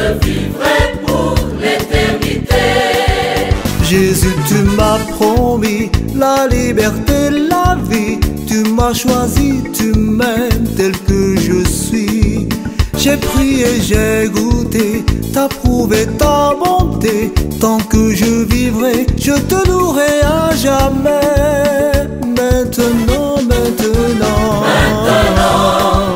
je vivrai pour l'éternité. Jésus, tu m'as promis la liberté, la vie. Tu m'as choisi, tu m'aimes tel que je suis. J'ai prié, j'ai goûté, t'as prouvé ta bonté. Tant que je vivrai, je te louerai à jamais. Maintenant, maintenant.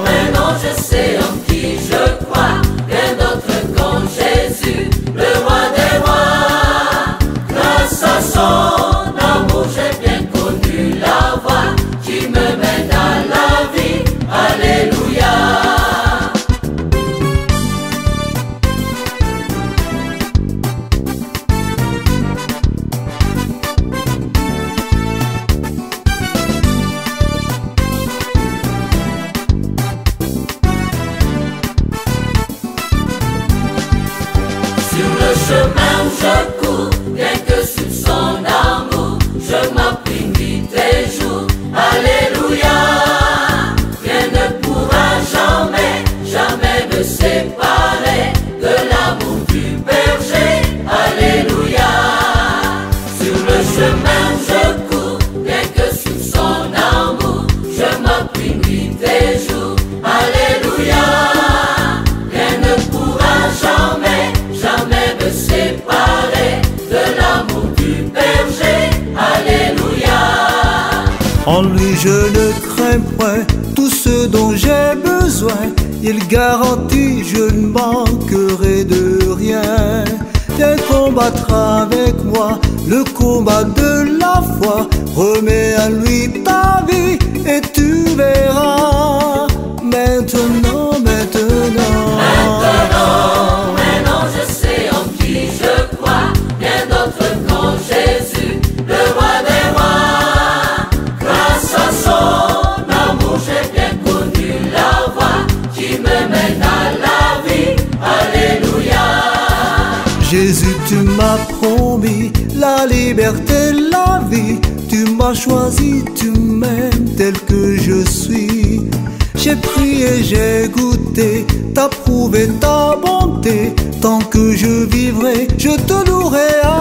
Maintenant je sais en qui je crois, rien d'autre qu'en Jésus, le roi des rois. Grâce à son amour, j'ai bien connu la voie qui me mène à la vie. Alléluia. Sur le chemin où je cours, bien que sous son amour, je m'appuie nuit et jour. Alléluia. Rien ne pourra jamais, jamais me séparer de l'amour du berger. Alléluia. Sur le chemin où je cours, bien que sous son amour, je m'appuie nuit et jour. Alléluia. Rien ne pourra jamais, jamais me séparer de l'amour du berger. Alléluia. En lui je ne crains point tout ce dont j'ai besoin. Il garantit, je ne manquerai de rien. Viens combattre avec moi le combat de la foi. Remets à lui ta vie et tu verras. Maintenant, maintenant. Maintenant je sais en qui je crois, rien d'autre qu'en Jésus, le roi des rois. Grâce à son amour, j'ai bien connu la voie qui me mène à la vie. Alléluia. Jésus, tu m'as promis la liberté, la vie. Tu m'as choisi, tu m'aimes tel que je suis. J'ai prié, j'ai goûté, t'as prouvé ta bonté. Tant que je vivrai, je te louerai à